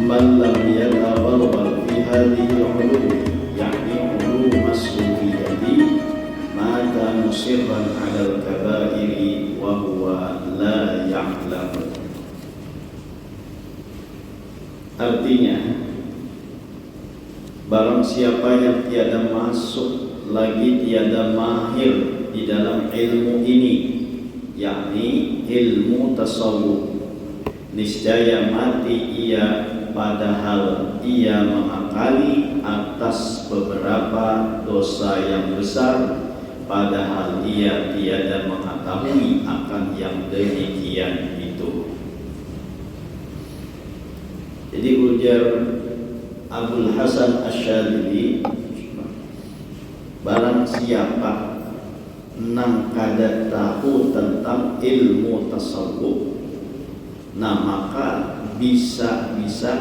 man lam yataghawwal fi hadhihi ulum, yakni ulum as-sufiyyati, maka musirran 'alal kabairi wa huwa la ya'lam. Artinya, barang siapa yang tiada masuk lagi tiada mahir di dalam ilmu ini, yakni ilmu tasawuf, niscaya mati ia padahal ia mengakali atas beberapa dosa yang besar, padahal ia tiada mengetahui akan yang demikian itu. Jadi ujar Abul Hasan Asyadili, barang siapa nang kada tahu tentang ilmu tasawuf, nah maka bisa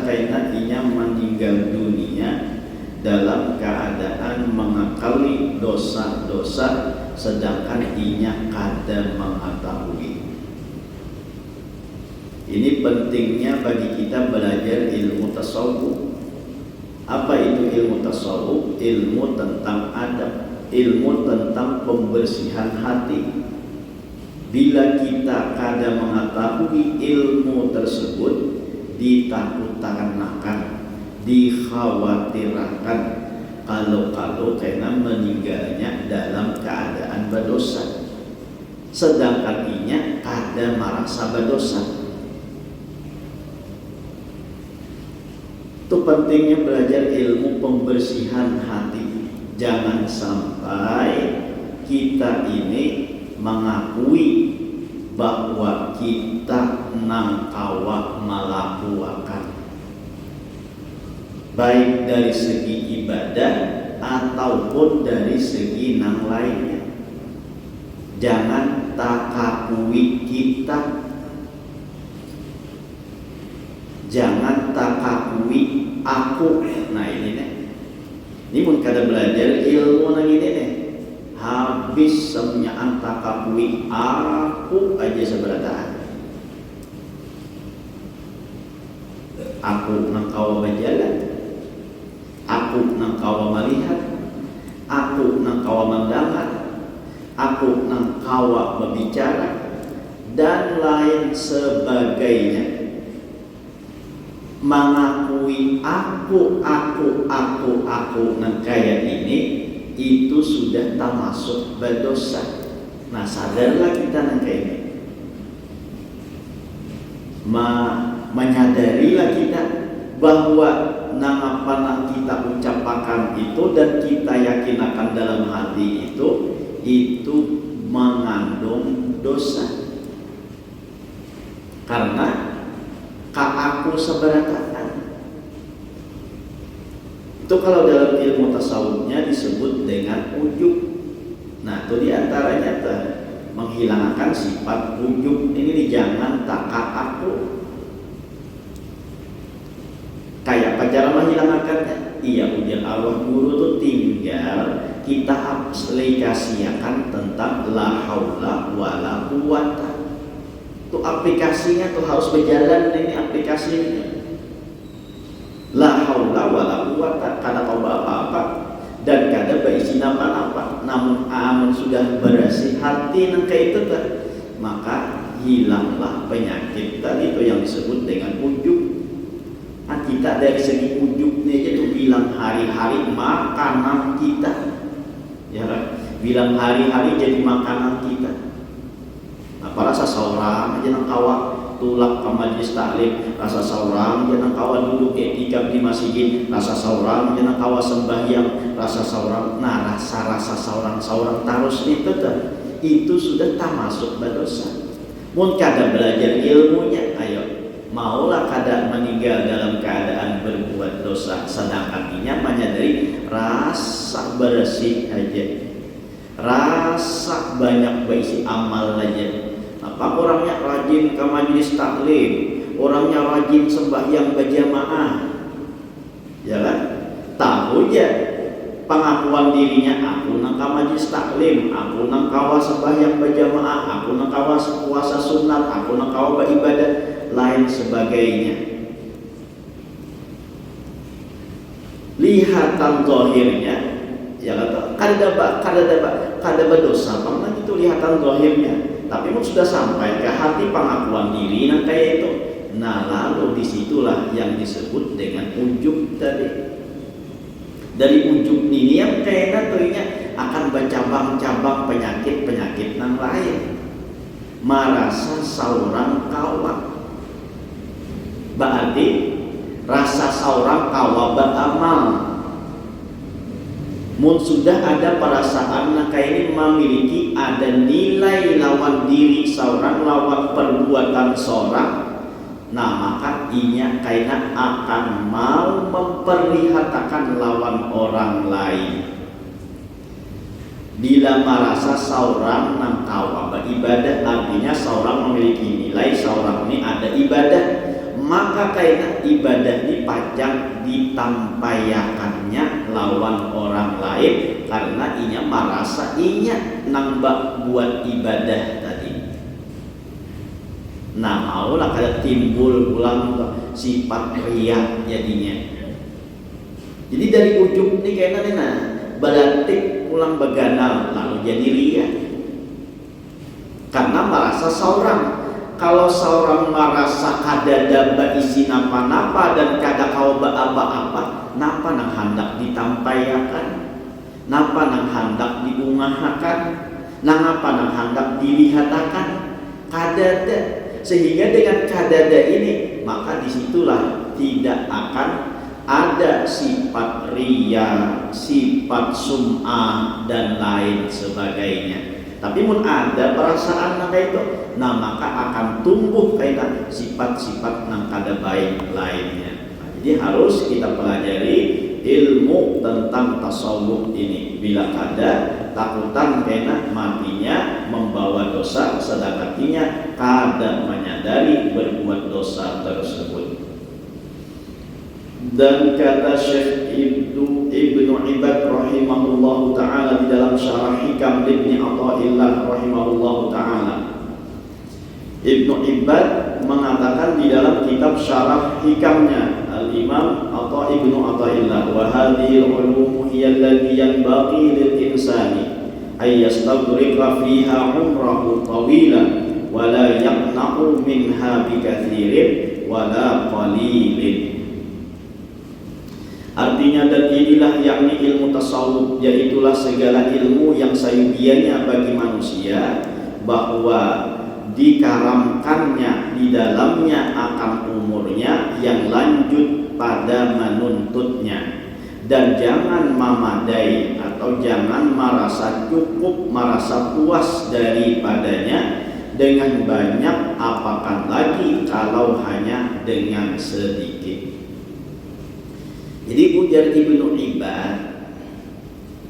karena inya meninggal dunia dalam keadaan mengakali dosa-dosa sedangkan inya kada mengetahui. Ini pentingnya bagi kita belajar ilmu tasawuf. Apa itu ilmu tasawuf? Ilmu tentang adab, ilmu tentang pembersihan hati. Bila kita kada mengetahui ilmu tersebut, ditakut-takutkan, dikhawatirkan kalau karena meninggalnya dalam keadaan berdosa, sedangkan inya kada merasa berdosa. Itu pentingnya belajar ilmu pembersihan hati. Jangan sampai kita ini mengakui bahwa kita nang kawa malakuakan, baik dari segi ibadah ataupun dari segi nang lainnya. Jangan takakui kita, jangan takakui aku. Nah ini pun kada belajar ilmu nang ini nih. Habis semuanya antakakui aku aja seberataan. Aku nang kawa berjalan, aku nang kawa melihat, aku nang kawa mendengar, aku nang kawa berbicara, dan lain sebagainya. Mengakui aku nang kayak ini, itu sudah tak masuk berdosa. Nah sadarlah kita nang kayak ini, menyadarilah kita bahwa nang apa nang kita ucapkan itu dan kita yakinakan dalam hati itu mengandung dosa. Karena aku seberatan. Itu kalau dalam ilmu tasawufnya disebut dengan ujub. Nah itu diantaranya menghilangkan sifat ujub ini. Jangan takak aku. Kayak apa cara menghilangkannya? Iya, ujian Allah guru itu tinggal kita aplikasikan tentang la haula wala quwata. Itu aplikasinya tuh harus berjalan ini aplikasinya. La haula wala quwata, kada tahu apa-apa dan kada berisi apa-apa. Namun amun sudah bersih hati nang kayak itu maka hilanglah penyakit tadi itu yang disebut dengan ujub. Nah, kita dari segi ujubnya aja tuh bilang hari-hari makanan kita. Ya kan? Bilang hari-hari jadi makanan kita. Apa rasa seorang aja nang kawa tulak ke majlis taklim, rasa seorang aja nang kawa duduk etikaf di masjid, rasa seorang aja nang kawa sembahyang, rasa seorang, nah rasa seorang tarus itu sudah tak masuk berdosa. Mun kada belajar ilmunya, ayo maulah kada meninggal dalam keadaan berbuat dosa, sedangkan inya menyadari rasa bersih aja, rasa banyak berisi amal aja. Apa orangnya rajin ke majelis taklim, orangnya rajin sembahyang berjamaah, ya kan? Tahu ya pengakuan dirinya, aku nang ka majelis taklim, aku nang kawa sembahyang berjamaah, aku nang kawa puasa sunat, aku nang kawa beribadah lain sebagainya. lihatan zahirnya ya kada berdosa bang itu lihatan zahirnya, tapi mun sudah sampai ke hati pengakuan diri nah kayak itu. Nah lalu disitulah yang disebut dengan ujub tadi. Dari ujub ini yang kayaknya tuhnya akan bercabang-cabang penyakit-penyakit yang lain. Merasa seorang kawan, berarti rasa seorang kawan beramal. Mun sudah ada perasaan nah kayak ini memiliki ada nilai lawan diri seorang, lawan perbuatan seorang. Nah maka inya kaina akan mau memperlihatkan lawan orang lain. Bila merasa seorang nang kawa beribadah, artinya seorang memiliki nilai seorang ini ada ibadah, maka kaina ibadah dipajang ditampayakannya lawan orang lain karena inya merasa inya nang buat ibadah tadi. Nah maulah kada timbul ulang sifat riya jadinya. Jadi dari ujub ini kayaknya nah berarti pulang beganal lalu jadi riya. Karena merasa seorang, kalau seorang merasa kada ada isi napa-napa dan kada kau apa-apa, napa nang hendak ditampayakan, napa nang hendak diungahakan, napa nang hendak dilihatakan, kada ada. Sehingga dengan kadada ini maka disitulah tidak akan ada sifat riya, sifat sum'ah dan lain sebagainya. Tapi mun ada perasaan nang itu, nah maka akan tumbuh kayak sifat-sifat nang kada baik lainnya. Nah, jadi harus kita pelajari ilmu tentang tasawuf ini. Bila ada takutan kena matinya membawa dosa, sedekatinya kada menyadari berbuat dosa tersebut. Dan kata Syekh Ibnu Ibad rahimahullahu ta'ala di dalam syarah Hikam Ibni Atha'illah rahimahullahu ta'ala, Ibnu Ibad mengatakan di dalam kitab syarah hikamnya Al-Imam Ibnu Atha'illah, wa hadhil ulumu hiya allati yanbaghi lil insani ay yastaghriqa fiha umrahu tawila wa la yaqna'u minha bi katsirin wa la qalilin. Artinya dan inilah yakni ilmu tasawuf, yaitulah segala ilmu yang sayubianya bagi manusia, bahwa dikaramkannya di dalamnya akan umurnya yang lanjut pada menuntutnya, dan jangan memadai atau jangan merasa cukup, merasa puas daripadanya dengan banyak, apakan lagi kalau hanya dengan sedikit. Jadi ujar Ibnu Ibad,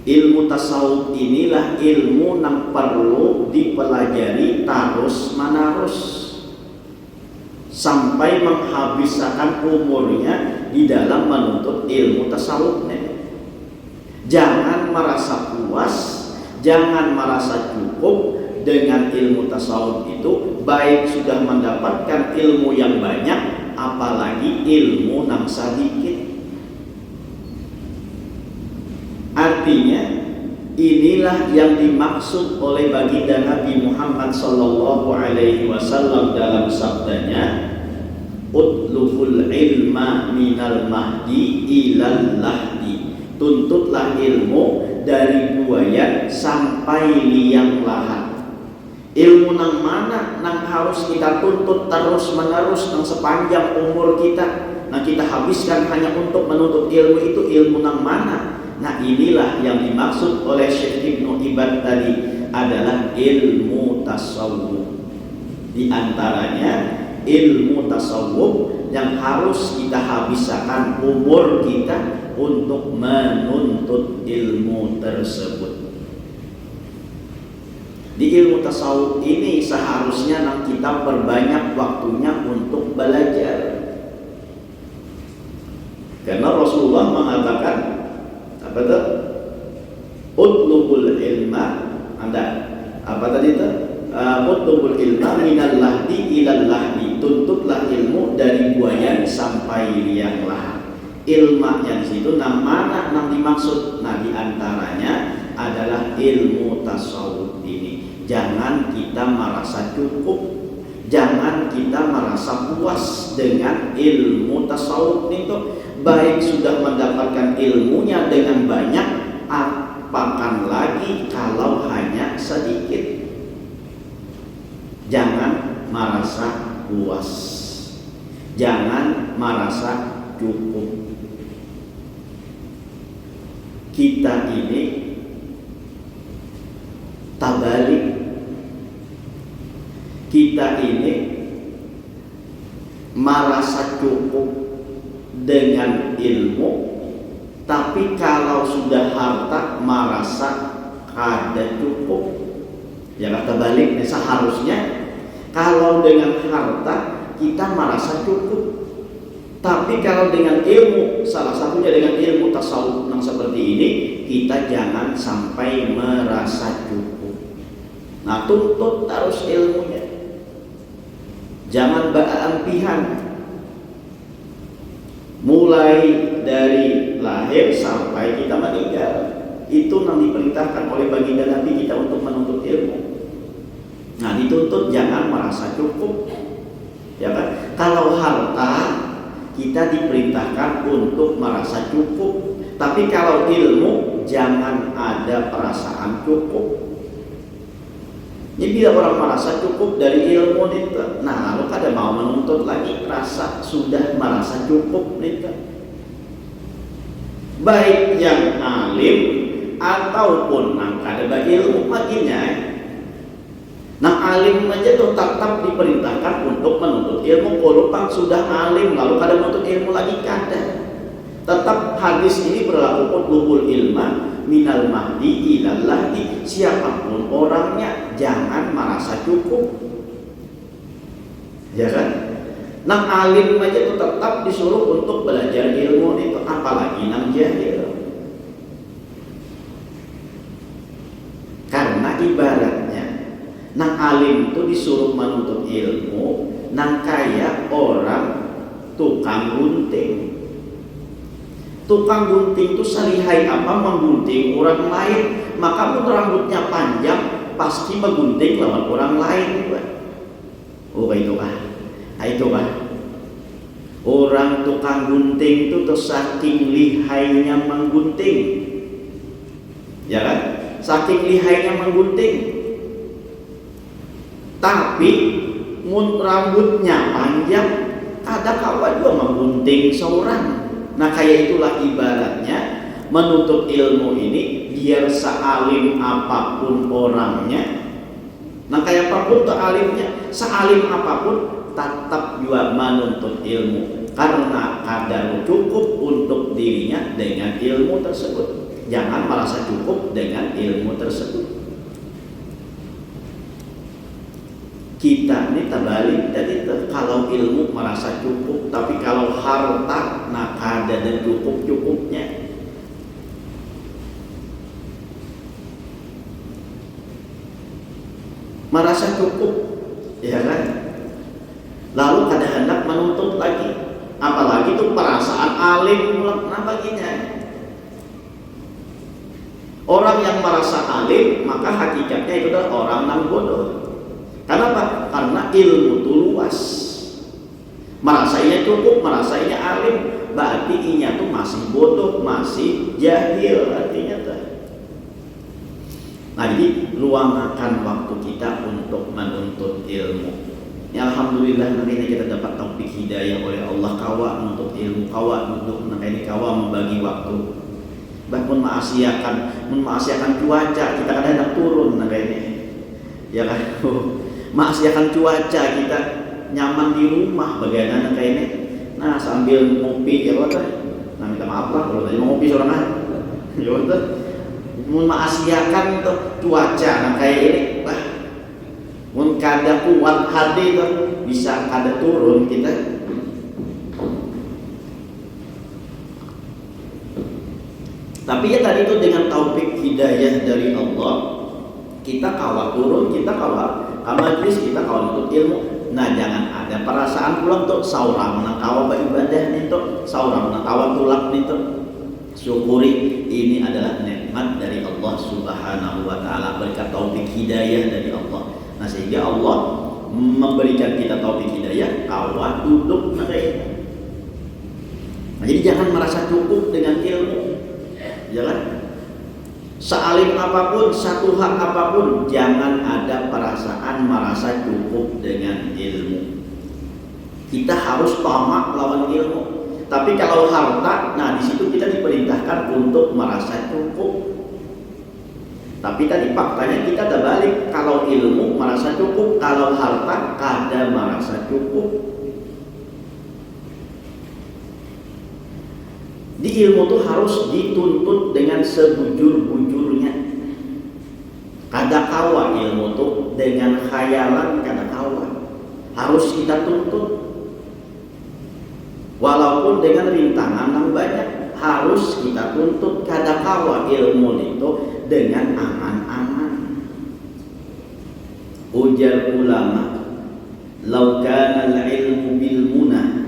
ilmu tasawuf inilah ilmu yang perlu dipelajari terus menerus sampai menghabiskan umurnya di dalam menuntut ilmu tasawufnya. Jangan merasa puas, jangan merasa cukup dengan ilmu tasawuf itu, baik sudah mendapatkan ilmu yang banyak, apalagi ilmu yang sedikit. Artinya inilah yang dimaksud oleh baginda Nabi Muhammad sallallahu alaihi wasallam dalam sabdanya, utlubul ilma minal mahdi ilal lahdi. Tuntutlah ilmu dari buayan sampai liang lahat. Ilmu nang mana nang harus kita tuntut terus menerus nang sepanjang umur kita. Nah kita habiskan hanya untuk menuntut ilmu itu, ilmu nang mana? Nah inilah yang dimaksud oleh Syekh Ibnu Ibad tadi adalah ilmu tasawuf. Di antaranya ilmu tasawuf yang harus kita habiskan umur kita untuk menuntut ilmu tersebut. Di ilmu tasawuf ini seharusnya kita perbanyak waktunya untuk belajar. Karena Rasulullah mengatakan apa itu? Utlubul ilma, Anda apa tadi itu? Utlubul ilma minal lahdi ilal lahdi. Tuntutlah ilmu dari buayan sampai liang lahat. ilmanya di situ. Nah, mana yang dimaksud? Nah, diantaranya adalah ilmu tasawuf ini. Jangan kita merasa cukup, jangan kita merasa puas dengan ilmu tasawuf itu. Baik sudah mendapatkan ilmunya dengan banyak, apakan lagi kalau hanya sedikit. Jangan merasa puas, jangan merasa cukup. Kita ini terbalik. Kita ini merasa cukup dengan ilmu, tapi kalau sudah harta merasa kada cukup. Ya, terbalik. Seharusnya kalau dengan harta kita merasa cukup, tapi kalau dengan ilmu, salah satunya dengan ilmu tasawuf yang seperti ini, kita jangan sampai merasa cukup. Nah, tuntut terus ilmunya, jangan berlebihan. Mulai dari lahir sampai kita meninggal, itu yang diperintahkan oleh baginda Nabi kita untuk menuntut ilmu. Nah, dituntut jangan merasa cukup, ya kan? Kalau harta kita diperintahkan untuk merasa cukup, tapi kalau ilmu jangan ada perasaan cukup. Jadi bila orang merasa cukup dari ilmu itu, nah lalu kada mau menuntut lagi, rasa sudah merasa cukup itu. Baik yang alim ataupun yang kada berilmu baginya. Nah, alim aja tuh tetap diperintahkan untuk menuntut ilmu. Kalau pang sudah alim lalu kada menuntut ilmu lagi, kada. Tetap hadis ini berlaku utlubul ilma minal mahdi ilal lahdi. Siapapun orangnya jangan merasa cukup, ya kan? Nah, alim aja tuh tetap disuruh untuk belajar ilmu itu, apalagi nang jahil. Karena ibaratnya nang alim itu disuruh menuntut ilmu, nang kayak orang tukang gunting. Tukang gunting itu selihai apa menggunting orang lain, maka pun rambutnya panjang pasti menggunting lawan orang lain. Oh, itu kan? Itu kan? Orang tukang gunting itu tuh saking lihainya menggunting, ya kan? Saking lihainya menggunting. Tapi mun rambutnya panjang, ada kawan juga menggunting seorang. Nah, kayak itulah ibaratnya menuntut ilmu ini, biar sealim apapun orangnya. Nah, kayak apapun tuh alimnya, sealim apapun tetap juga menuntut ilmu, karena kadar cukup untuk dirinya dengan ilmu tersebut. Jangan merasa cukup dengan ilmu tersebut. Kita ini terbalik, jadi kalau ilmu merasa cukup, tapi kalau harta nak ada dan cukup-cukupnya. Merasa cukup, ya kan? Lalu kada hendak menuntut lagi, apalagi itu perasaan alim pula. Nah, baginya orang yang merasa alim, maka hakikatnya itu adalah orang yang bodoh. Kenapa? Karena ilmu itu luas. Merasanya cukup, merasanya alim, berarti inya tuh masih bodoh, masih jahil artinya tuh. Nah, jadi luangkan waktu kita untuk menuntut ilmu. Ya, alhamdulillah nanti kita dapat taufik hidayah oleh Allah, kawa menuntut ilmu, kawa untuk nanti kawa membagi waktu. Bahkan maasiakan cuaca, kita kadang hendak turun nanti ini. Ya kan? Maksiakan cuaca, kita nyaman di rumah bagaimana kayak ini. Nah, sambil ngopi ya Allah. Nah, minta maaf lah kalau tadi mau ngopi seorang aja. Ya Allah. Maksiakan tuh cuaca nah kayak ini. Wah. Mun kada kuat hati tuh bisa kada turun kita. Tapi ya tadi itu dengan taufik hidayah dari Allah, kita kawa turun, kita kawa majlis, kita kawan untuk ilmu. Nah, jangan ada perasaan pulang tuh seorang nang kawa beribadah itu saurang tawa tulak itu syukuri, ini adalah nikmat dari Allah Subhanahu wa taala, berkat taufik hidayah dari Allah. Nah, sehingga Allah memberikan kita taufik hidayah, kawa duduk mereka. Nah, jadi jangan merasa cukup dengan ilmu. Jangan. Sealim apapun, satu hak apapun, jangan ada perasaan merasa cukup dengan ilmu. Kita harus tamak lawan ilmu. Tapi kalau harta, nah di situ kita diperintahkan untuk merasa cukup. Tapi tadi faktanya kita terbalik. Kalau ilmu merasa cukup, kalau harta kada merasa cukup. Di ilmu itu harus dituntut dengan sebujur-bujurnya. Kada kawa ilmu itu dengan khayalan, kada kawa. Harus kita tuntut. Walaupun dengan rintangan yang banyak, harus kita tuntut. Kada kawa ilmu itu dengan angan-angan. Ujar ulama, "Lau kana al-ilmu bil munah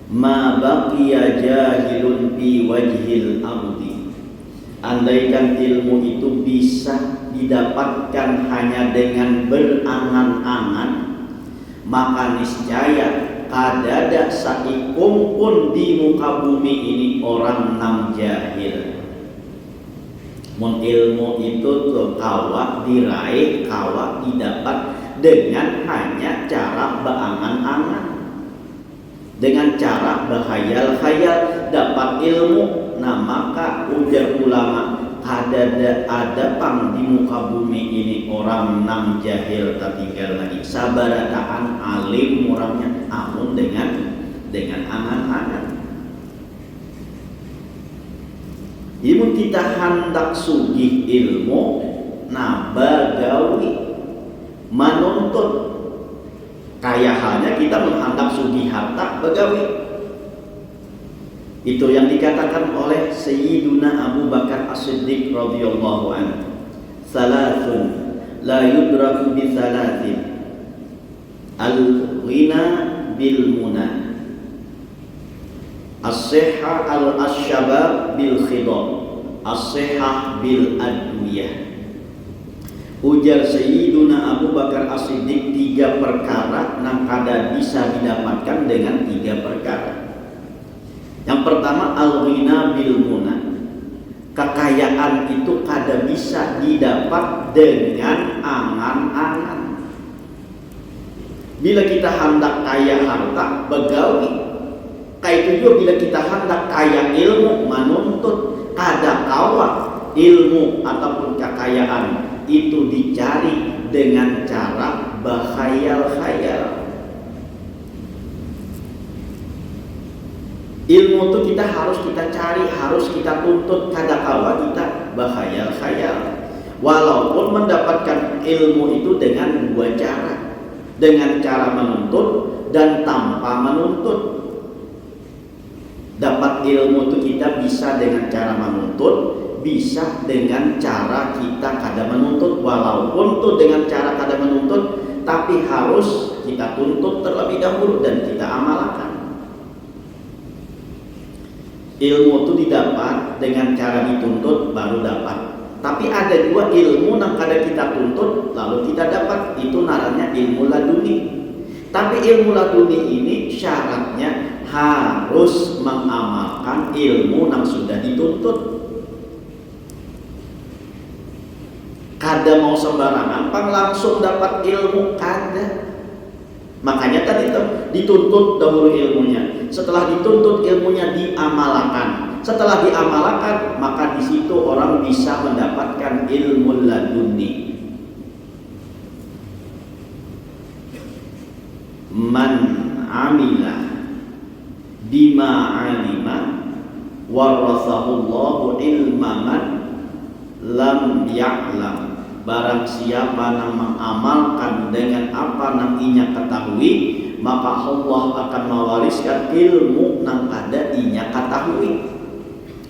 ma baqiya jahilun fi wajhil ardi." Andaikan ilmu itu bisa didapatkan hanya dengan berangan-angan, maka niscaya kadada saikum pun di muka bumi ini orang nam jahil. Mun ilmu itu kawa diraih, kawa didapat dengan hanya cara berangan-angan, dengan cara berkhayal-khayal dapat ilmu. Nah, maka ujar ulama, ada pang di muka bumi ini orang nam jahil tertinggal lagi. Sabarataan alim orangnya, amun dengan angan-angan. Imun kita hendak sugih ilmu, nah bagawi menuntut. Kayak halnya kita menghendak sugih harta, bagawi. Itu yang dikatakan oleh Sayyiduna Abu Bakar As-Siddiq radhiyallahu anhu. Salasun la yudraku bi salatin. Al-ghina bil munah. As-sihha al-asyabab bil khidab. As-sihha bil adwiyah. Ujar Sayyiduna Abu Bakar As-Siddiq, 3 perkara yang kada bisa didapatkan dengan 3 perkara. Yang pertama, al-ghina bil munah. Kekayaan itu kada bisa didapat dengan angan-angan. Bila kita hendak kaya harta, begawi. Kayak itu juga bila kita hendak kaya ilmu, menuntut. Kada kawa ilmu ataupun kekayaan itu dicari dengan cara berkhayal-khayal. Ilmu itu kita harus kita cari, harus kita tuntut. Kada kawa kita berkhayal-khayal. Walaupun mendapatkan ilmu itu dengan 2 cara, dengan cara menuntut dan tanpa menuntut. Dapat ilmu itu kita bisa dengan cara menuntut, bisa dengan cara kita kada menuntut. Walaupun itu dengan cara kada menuntut, tapi harus kita tuntut terlebih dahulu dan kita amalkan. Ilmu itu didapat dengan cara dituntut baru dapat. Tapi ada juga ilmu yang kada kita tuntut lalu kita dapat. Itu namanya ilmu laduni. Tapi ilmu laduni ini syaratnya harus mengamalkan ilmu yang sudah dituntut. Kada mau sembarangan pang langsung dapat ilmu, kada. Makanya tadi itu dituntut dahulu ilmunya. Setelah dituntut ilmunya diamalkan. Setelah diamalkan, maka di situ orang bisa mendapatkan ilmu laduni. Man amila bima alima warasahullahu ilmaman lam ya'lam. Barang siapa yang mengamalkan dengan apa yang inya ketahui, maka Allah akan mewariskan ilmu yang ada inya ketahui.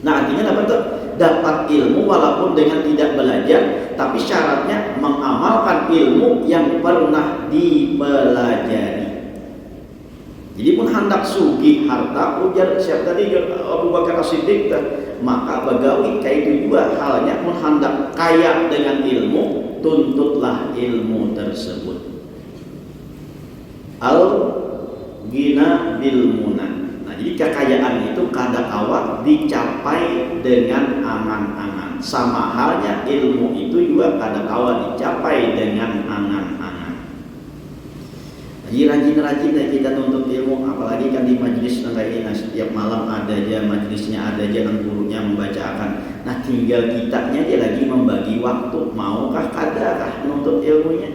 Nah, artinya apa tuh? Dapat ilmu walaupun dengan tidak belajar, tapi syaratnya mengamalkan ilmu yang pernah dipelajari. Jadi pun hendak sugih harta ujar siapa tadi Abu Bakar As-Siddiq, maka bagawi kayak itu juga halnya pun hendak kaya dengan ilmu, tuntutlah ilmu tersebut. Al gina bil muna. Nah, jadi kekayaan itu kadang-kala dicapai dengan angan-angan. Sama halnya ilmu itu juga kadang-kala dicapai dengan angan-angan. Jadi rajin-rajin kita nuntut ilmu, apalagi kan di majelis kayak ini, setiap malam ada aja majelisnya, ada aja kan gurunya membacakan. Nah, tinggal kitanya dia lagi membagi waktu, maukah kadakah nuntut ilmunya.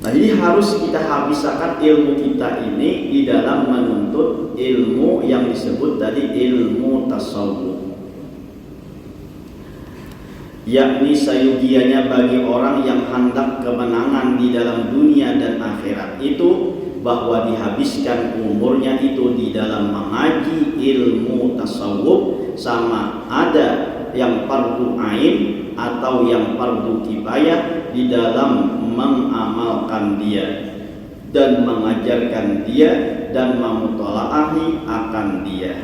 Nah, jadi harus kita habiskan ilmu kita ini di dalam menuntut ilmu yang disebut tadi ilmu tasawuf, yakni sayugianya bagi orang yang hendak kemenangan di dalam dunia dan akhirat itu bahwa dihabiskan umurnya itu di dalam mengaji ilmu tasawuf, sama ada yang fardu ain atau yang fardu kifayah di dalam mengamalkan dia dan mengajarkan dia dan memutolaahi akan dia.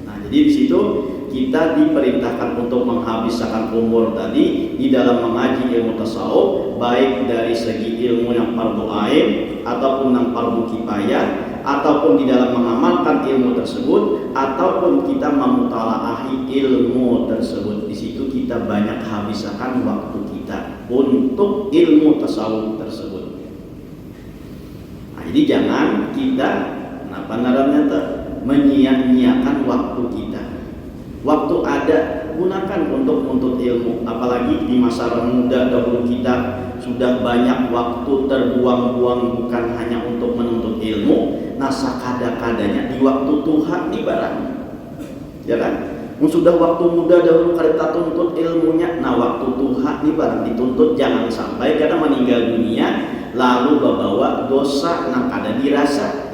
Nah, jadi di situ kita diperintahkan untuk menghabiskan umur tadi di dalam mengaji ilmu tasawuf, baik dari segi ilmu yang fardu ain ataupun yang fardu kifayah, ataupun di dalam mengamalkan ilmu tersebut, ataupun kita memutolaahi ilmu tersebut. Di situ kita banyak habiskan waktu kita untuk ilmu tasawuf tersebut. Nah, jadi jangan kita menyia-nyiakan waktu kita. Waktu ada, gunakan untuk menuntut ilmu. Apalagi di masa muda dahulu kita sudah banyak waktu terbuang-buang bukan hanya untuk menuntut ilmu. Nah, sakada-kadanya di waktu Tuhan nih barang, ya kan? Sudah waktu muda dahulu kita tuntut ilmunya. Nah, waktu Tuhan nih barang dituntut, jangan sampai karena meninggal dunia lalu bawa dosa nang kada dirasa,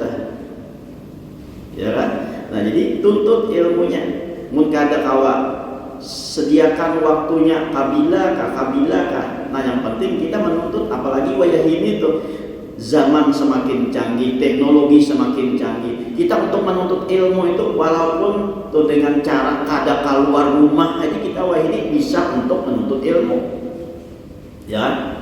ya kan? Nah, jadi tuntut ilmunya. Mun kada kawa sediakan waktunya kabila kah. Nah, yang penting kita menuntut, apalagi wayah ini tuh zaman semakin canggih, teknologi semakin canggih. Kita untuk menuntut ilmu itu walaupun tuh dengan cara kada keluar rumah aja kita wayah ini bisa untuk menuntut ilmu. Ya.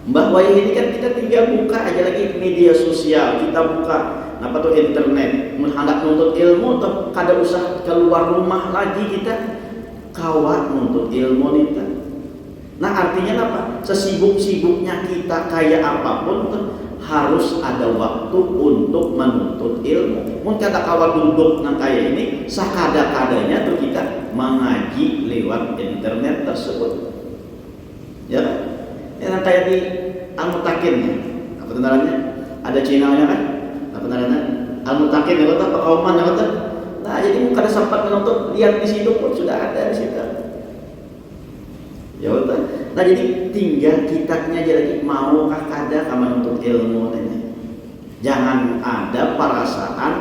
Mbah wayah ini kan kita tinggal buka aja lagi media sosial, kita buka internet, hendak nuntut ilmu atau kada usah keluar rumah lagi kita kawat nuntut ilmu kita. Nah, artinya apa? Sesibuk-sibuknya kita kayak apapun harus ada waktu untuk menuntut ilmu. Mun kata kawat duduk nang kayak ini, sakada-kadanya tuh kita mengaji lewat internet tersebut. Ya, yang kayak di Al-Mutakin, apa tentaranya? Ada channelnya kan? Al-Mutakin ya kata Pakauman ya kata. Nah, jadi kada sempat menuntut, lihat di situ pun sudah ada di situ. Ya kata. Nah, jadi tinggal kitanya aja lagi maukah kada menuntut ilmu ini. Jangan ada perasaan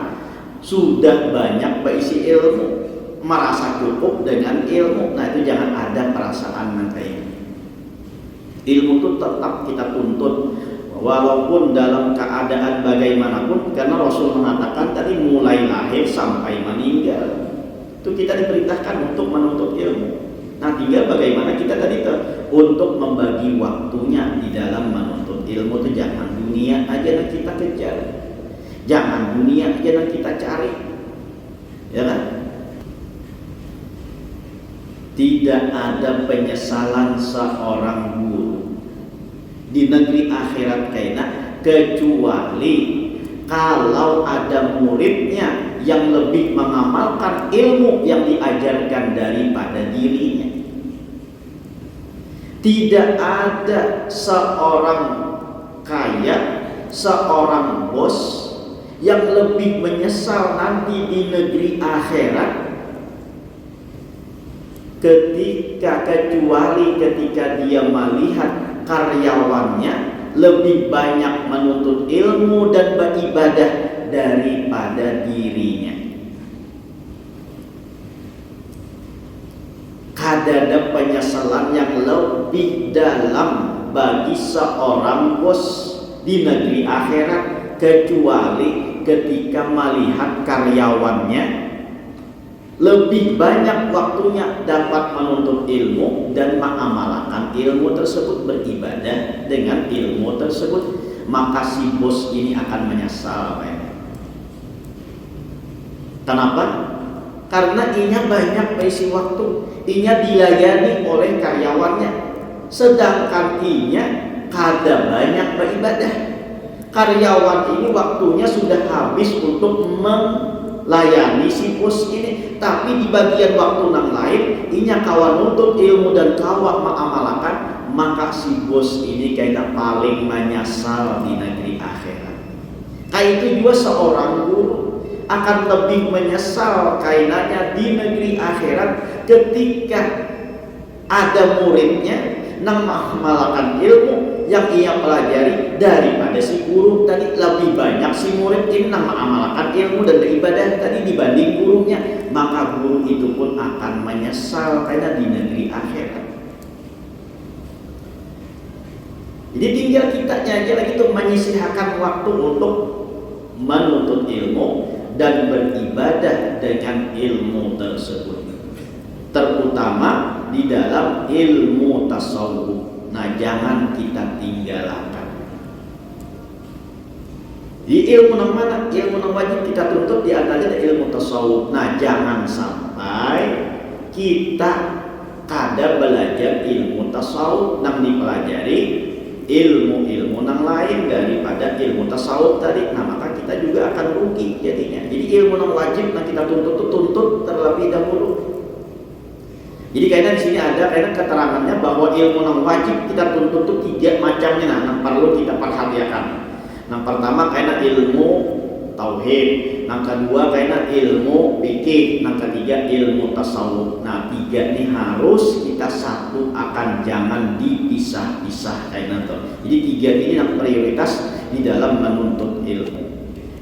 sudah banyak berisi ilmu, merasa cukup dengan ilmu. Nah, itu jangan ada perasaan nanti. Ilmu itu tetap kita tuntut walaupun dalam keadaan bagaimanapun, karena Rasul mengatakan tadi mulai lahir sampai meninggal itu kita diperintahkan untuk menuntut ilmu. Nah, tinggal bagaimana kita tadi untuk membagi waktunya di dalam menuntut ilmu. Itu jangan dunia aja yang kita kejar, jangan dunia aja yang kita cari, ya kan? Tidak ada penyesalan seorang guru di negeri akhirat kayaknya kecuali kalau ada muridnya yang lebih mengamalkan ilmu yang diajarkan daripada dirinya. Tidak ada seorang kaya, seorang bos yang lebih menyesal nanti di negeri akhirat kecuali ketika dia melihat karyawannya lebih banyak menuntut ilmu dan beribadah daripada dirinya. Ada penyesalan yang lebih dalam bagi seorang bos di negeri akhirat kecuali ketika melihat karyawannya lebih banyak waktunya dapat menuntut ilmu dan mengamalkan ilmu tersebut, beribadah dengan ilmu tersebut, maka si bos ini akan menyesal. Kenapa? Karena inya banyak berisi waktu, inya dilayani oleh karyawannya, sedangkan inya kada banyak beribadah. Karyawan ini waktunya sudah habis untuk melayani si bos ini, tapi di bagian waktu yang lain inya kawan nuntut ilmu dan kawan mengamalkan, maka si bos ini kayaknya paling menyesal di negeri akhirat. Kayak itu juga seorang guru akan lebih menyesal kayaknya di negeri akhirat ketika ada muridnya yang mengamalkan ilmu yang ia pelajari daripada si guru tadi. Lebih banyak si murid ini yang mengamalkan ilmu dan beribadah tadi dibanding gurunya, maka guru itu pun akan menyesal karena di negeri akhirat. Jadi tinggal kita aja lagi tuh menyisihkan waktu untuk menuntut ilmu dan beribadah dengan ilmu tersebut, terutama di dalam ilmu tasawuf. Nah, jangan kita tinggalkan. Di ilmu yang mana? Ilmu yang wajib kita tuntut di antaranya ilmu tasawuf. Nah, jangan sampai kita kada belajar ilmu tasawuf yang dipelajari ilmu-ilmu yang lain daripada ilmu tasawuf tadi. Nah, maka kita juga akan rugi jadinya. Jadi ilmu yang wajib yang kita tuntut terlebih dahulu. Jadi kayaknya di sini ada kayaknya keterangannya bahwa ilmu yang wajib kita tuntut itu 3 macamnya, nah, yang perlu kita perhatikan. Yang pertama kayaknya ilmu tauhid, yang kedua kayaknya ilmu fikih, yang ketiga ilmu tasawuf. Nah, 3 ini harus kita satu akan, jangan dipisah-pisah kayaknya tuh. Jadi 3 ini yang prioritas di dalam menuntut ilmu.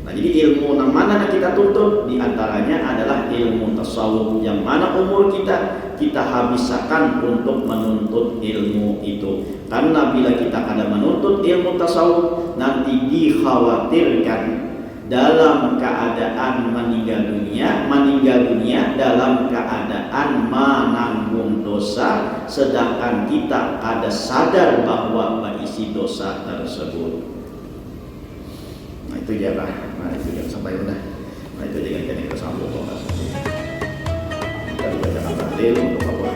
Nah, jadi ilmu yang mana yang kita tuntut? Di antaranya adalah ilmu tasawuf, yang mana umur kita habiskan untuk menuntut ilmu itu. Karena bila kita kada menuntut ilmu tasawuf, nanti dikhawatirkan dalam keadaan meninggal dunia dalam keadaan menanggung dosa, sedangkan kita kada sadar bahwa berisi dosa tersebut. Nah, itu ya Pak. Nah, itu yang sampai udah. Nah, itu dengan kita sambung. Kita juga jangan berhenti untuk